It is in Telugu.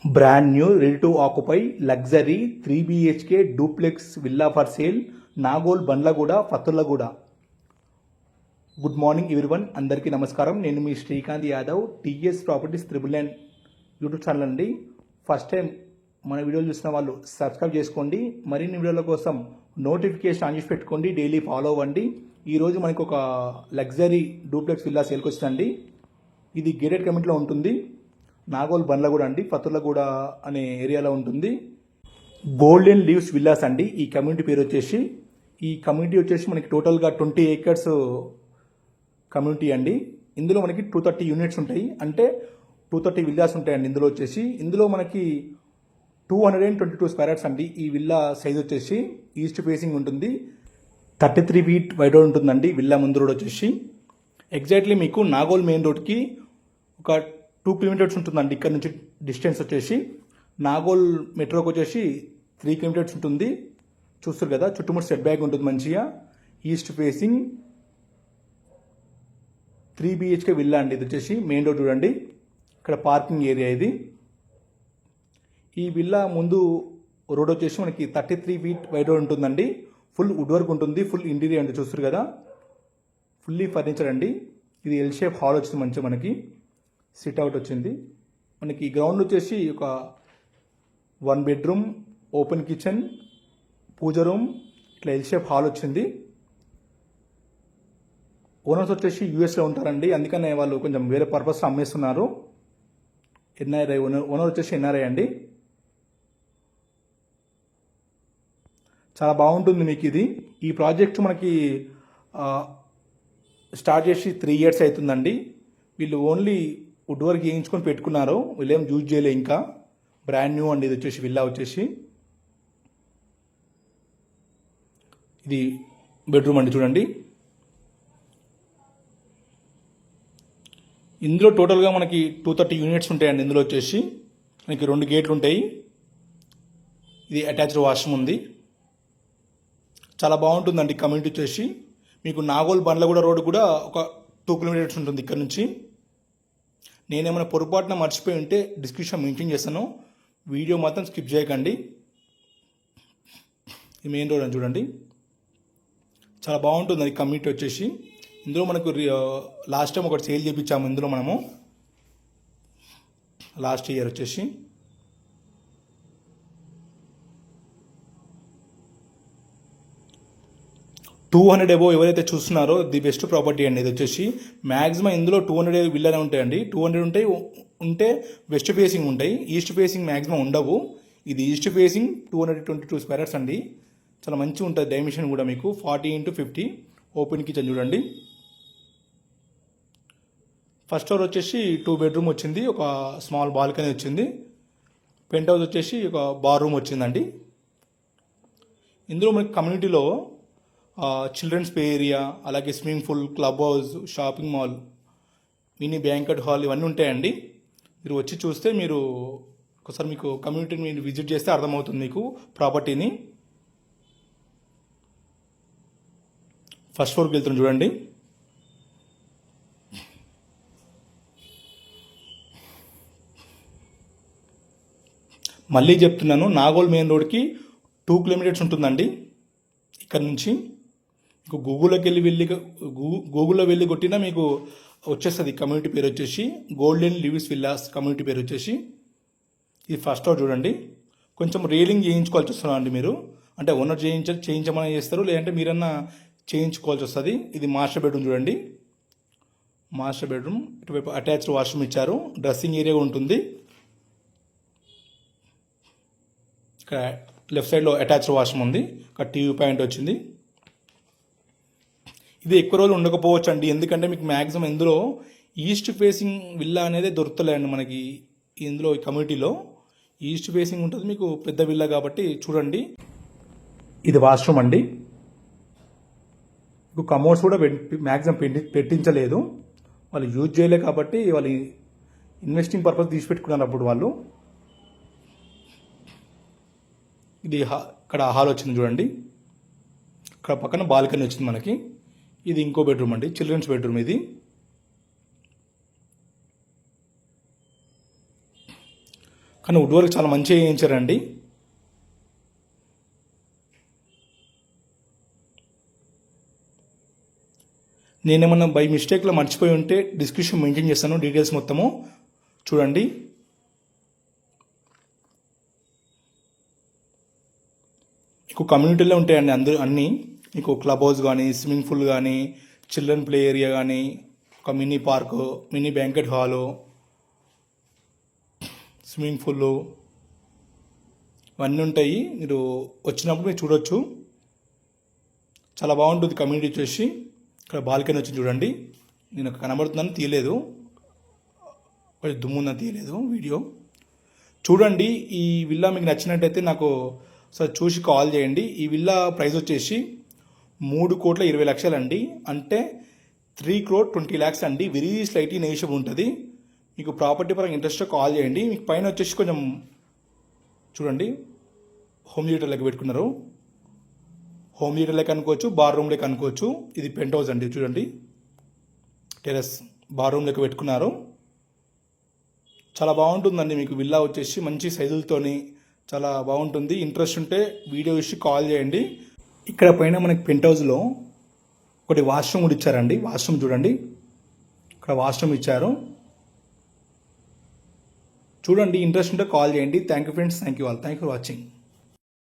Brand new, ready to occupy, luxury 3 BHK duplex villa for sale, Nagol Bandlaguda, Fatulaguda. Good morning everyone, అందరికీ నమస్కారం. నేను మీ Srikanth Yadav, TS properties triple nine YouTube channel అండి. ఫస్ట్ టైం మన వీడియోలు చూసిన వాళ్ళు సబ్స్క్రైబ్ చేసుకోండి. మరిన్ని వీడియోల కోసం నోటిఫికేషన్ ఆన్ చేసి పెట్టుకోండి, డైలీ ఫాలో అవ్వండి. ఈరోజు మనకు ఒక లగ్జరీ డూప్లెక్స్ విల్లా సేల్కి వచ్చిందండి. ఇది గేటెడ్ కమ్యూనిటీలో ఉంటుంది. నాగోల్ బండ్లగూడ అండి, పతులగూడ అనే ఏరియాలో ఉంటుంది. గోల్డెన్ లీవ్స్ విల్లాస్ అండి ఈ కమ్యూనిటీ పేరు వచ్చేసి. ఈ కమ్యూనిటీ వచ్చేసి మనకి టోటల్గా 20 acres కమ్యూనిటీ అండి. ఇందులో మనకి 230 యూనిట్స్ ఉంటాయి, అంటే 230 విల్లాస్ ఉంటాయండి. ఇందులో మనకి 222 స్క్వేర్ యార్డ్స్ అండి. ఈ విల్లా సైజ్ వచ్చేసి ఈస్ట్ ఫేసింగ్ ఉంటుంది. 33 feet వైడ్ రోడ్ ఉంటుందండి విల్లా ముందు రోడ్ వచ్చేసి. ఎగ్జాక్ట్లీ మీకు నాగోల్ మెయిన్ రోడ్కి ఒక 2 kilometers ఉంటుందండి. ఇక్కడ నుంచి డిస్టెన్స్ వచ్చేసి నాగోల్ మెట్రోకి వచ్చేసి 3 kilometers ఉంటుంది. చూస్తారు కదా, చుట్టుముట్టు సెట్ బ్యాక్ ఉంటుంది మంచిగా. ఈస్ట్ ఫేసింగ్ 3 BHK విల్లా అండి. ఇది వచ్చేసి మెయిన్ రోడ్ చూడండి, ఇక్కడ పార్కింగ్ ఏరియా ఇది. ఈ విల్లా ముందు రోడ్ వచ్చేసి మనకి 33 feet వైడ్ రోడ్ ఉంటుందండి. ఫుల్ వుడ్ వర్క్ ఉంటుంది, ఫుల్ ఇంటీరియర్ అండి. చూస్తారు కదా, ఫుల్లీ ఫర్నిచర్ అండి. ఇది ఎల్ షేప్ హాల్ వచ్చింది, మంచిగా మనకి సిట్ అవుట్ వచ్చింది. మనకి గ్రౌండ్ వచ్చేసి ఒక 1 bedroom, ఓపెన్ కిచెన్, పూజ రూమ్, ఇట్లా ఎల్ షేప్ హాల్ వచ్చింది. ఓనర్స్ వచ్చేసి యూఎస్లో ఉంటారండి, అందుకనే వాళ్ళు కొంచెం వేరే పర్పస్ అమ్మేస్తున్నారు. ఎన్ఆర్ఐ ఓనర్ వచ్చేసి ఎన్ఆర్ఐ అండి. చాలా బాగుంటుంది మీకు ఇది. ఈ ప్రాజెక్ట్ మనకి స్టార్ట్ చేసి 3 years అవుతుందండి. వీళ్ళు ఓన్లీ వుడ్ వర్క్ చేయించుకొని పెట్టుకున్నారు, వీళ్ళేం యూజ్ చేయలే ఇంకా. బ్రాండ్ న్యూ అండి ఇది వచ్చేసి విల్లా వచ్చేసి. ఇది బెడ్రూమ్ అండి చూడండి. ఇందులో టోటల్గా మనకి 230 యూనిట్స్ ఉంటాయండి. ఇందులో వచ్చేసి మనకి 2 గేట్లు ఉంటాయి. ఇది అటాచ్డ్ వాష్రూమ్ ఉంది. చాలా బాగుంటుందండి కమ్యూనిటీ వచ్చేసి. మీకు నాగోల్ బండ్లగూడ రోడ్ కూడా ఒక 2 kilometers ఉంటుంది ఇక్కడ నుంచి. నేనేమైనా పొరపాటున మర్చిపోయి ఉంటే డిస్క్రిప్షన్ మెన్షన్ చేస్తాను, వీడియో మాత్రం స్కిప్ చేయకండి. ఈ మెయిన్ రోడ్ అని చూడండి, చాలా బాగుంటుంది అది కమ్యూనిటీ వచ్చేసి. ఇందులో మనకు లాస్ట్ టైం ఒకటి సేల్ చేయించాము ఇందులో మనము, లాస్ట్ ఇయర్ వచ్చేసి. $200 ఎవరైతే చూస్తున్నారో ది బెస్ట్ ప్రాపర్టీ అండి ఇది వచ్చేసి. మ్యాక్సిమం ఇందులో 200 విల్లానే ఉంటాయండి. 200 ఉంటాయి, ఉంటే వెస్ట్ ఫేసింగ్ ఉంటాయి, ఈస్ట్ ఫేసింగ్ మ్యాక్సిమం ఉండవు. ఇది ఈస్ట్ ఫేసింగ్ 222 స్క్వేర్ యార్డ్స్ అండి. చాలా మంచిగా ఉంటుంది డైమెన్షన్ కూడా మీకు. 40x50 ఓపెన్ కిచెన్ చూడండి. ఫస్ట్ ఫ్లోర్ వచ్చేసి 2 bedroom వచ్చింది, ఒక స్మాల్ బాల్కనీ వచ్చింది. పెంట్ హౌస్ వచ్చేసి ఒక బార్ రూమ్ వచ్చిందండి. ఇందులో మనకి కమ్యూనిటీలో చిల్డ్రన్స్ ప్లే ఏరియా, అలాగే swimming pool, club house, shopping mall, mini banquet hall ఇవన్నీ ఉంటాయండి. మీరు వచ్చి చూస్తే మీరు ఒకసారి మీకు కమ్యూనిటీని మీరు విజిట్ చేస్తే అర్థమవుతుంది మీకు ప్రాపర్టీని. ఫస్ట్ ఫ్లోర్కి వెళ్తున్నాం చూడండి. మళ్ళీ చెప్తున్నాను, నాగోల్ మెయిన్ రోడ్కి 2 kilometers ఉంటుందండి ఇక్కడ నుంచి. మీకు గూగుల్లో వెళ్ళి కొట్టినా మీకు వచ్చేస్తుంది కమ్యూనిటీ పేరు వచ్చేసి. గోల్డెన్ లీవ్స్ విల్లాస్ కమ్యూనిటీ పేరు వచ్చేసి. ఇది ఫస్ట్ ఫ్లోర్ చూడండి. కొంచెం రేలింగ్ చేయించుకోవాల్సి వస్తున్నా అండి మీరు, అంటే ఓనర్ చేయించమని చేస్తారు, లేదంటే మీరన్నా చేయించుకోవాల్సి వస్తుంది. ఇది మాస్టర్ బెడ్రూమ్ చూడండి. మాస్టర్ బెడ్రూమ్, ఇటువైపు అటాచ్డ్ వాష్రూమ్ ఇచ్చారు, డ్రెస్సింగ్ ఏరియా ఉంటుంది. ఇక్కడ లెఫ్ట్ సైడ్లో అటాచ్డ్ వాష్రూమ్ ఉంది, ఒక టీవీ పాయింట్ వచ్చింది. ఇది ఎక్కువ రోజులు ఉండకపోవచ్చు అండి, ఎందుకంటే మీకు మ్యాక్సిమం ఇందులో ఈస్ట్ ఫేసింగ్ విల్లా అనేది దొరుకుతలేండి మనకి. ఇందులో ఈ కమ్యూనిటీలో ఈస్ట్ ఫేసింగ్ ఉంటుంది మీకు, పెద్ద విల్లా కాబట్టి చూడండి. ఇది వాష్రూమ్ అండి. మీకు కమోడ్స్ కూడా మ్యాక్సిమం పెట్టించలేదు, వాళ్ళు యూజ్ చేయలే కాబట్టి వాళ్ళు ఇన్వెస్టింగ్ పర్పస్ తీసి పెట్టుకున్నారు అప్పుడు వాళ్ళు. ఇది ఇక్కడ హాల్ వచ్చింది చూడండి, ఇక్కడ పక్కన బాల్కనీ వచ్చింది మనకి. ఇది ఇంకో బెడ్రూమ్ అండి, చిల్డ్రన్స్ బెడ్రూమ్ ఇది. కానీ వుడ్ వర్క్ చాలా మంచిగా చేయించారండి. నేనేమన్నా బై మిస్టేక్లో మర్చిపోయి ఉంటే డిస్క్రిప్షన్ మెన్షన్ చేస్తాను, డీటెయిల్స్ మొత్తము చూడండి. మీకు కమ్యూనిటీలో ఉంటాయండి అందరూ అన్నీ. మీకు క్లబ్ హౌస్ కానీ, స్విమ్మింగ్ పూల్ కానీ, చిల్డ్రన్ ప్లే ఏరియా కానీ, ఒక mini park, mini banquet hall, swimming pool ఇవన్నీ ఉంటాయి. మీరు వచ్చినప్పుడు మీరు చూడొచ్చు. చాలా బాగుంటుంది కమ్యూనిటీ వచ్చేసి. ఇక్కడ బాల్కనీ వచ్చి చూడండి. నేను కనబడుతున్నాను, తీయలేదు, కొంచెం దుమ్ముందని తీయలేదు వీడియో. చూడండి, ఈ విల్లా మీకు నచ్చినట్టయితే నాకు ఒకసారి చూసి కాల్ చేయండి. ఈ విల్లా ప్రైస్ వచ్చేసి 3,20,00,000 అండి, అంటే 3,20,00,000 అండి. వెరీ స్లైట్లీ నెగిషియబుల్ ఉంటుంది. మీకు ప్రాపర్టీ పరంగా ఇంట్రెస్ట్ కాల్ చేయండి. మీకు పైన వచ్చేసి కొంచెం చూడండి, హోమ్ థియేటర్ లెక్క పెట్టుకున్నారు. హోమ్ థియేటర్ లెక్క అనుకోవచ్చు, బార్ రూమ్ లెక్క అనుకోవచ్చు. ఇది పెంట్ హౌస్ అండి, చూడండి, టెరెస్ బార్ రూమ్ లెక్క పెట్టుకున్నారు. చాలా బాగుంటుందండి. మీకు విల్లా వచ్చేసి మంచి సైజులతోని చాలా బాగుంటుంది. ఇంట్రెస్ట్ ఉంటే వీడియో ఇచ్చి కాల్ చేయండి. ఇక్కడ పైన మనకి పెంట్ హౌస్లో ఒకటి వాష్రూమ్ కూడా ఇచ్చారండి. వాష్రూమ్ చూడండి, ఇక్కడ వాష్రూమ్ ఇచ్చారు. చూడండి, ఇంట్రెస్ట్ ఉంటే కాల్ చేయండి. Thank you friends, thank you all, thank you for watching.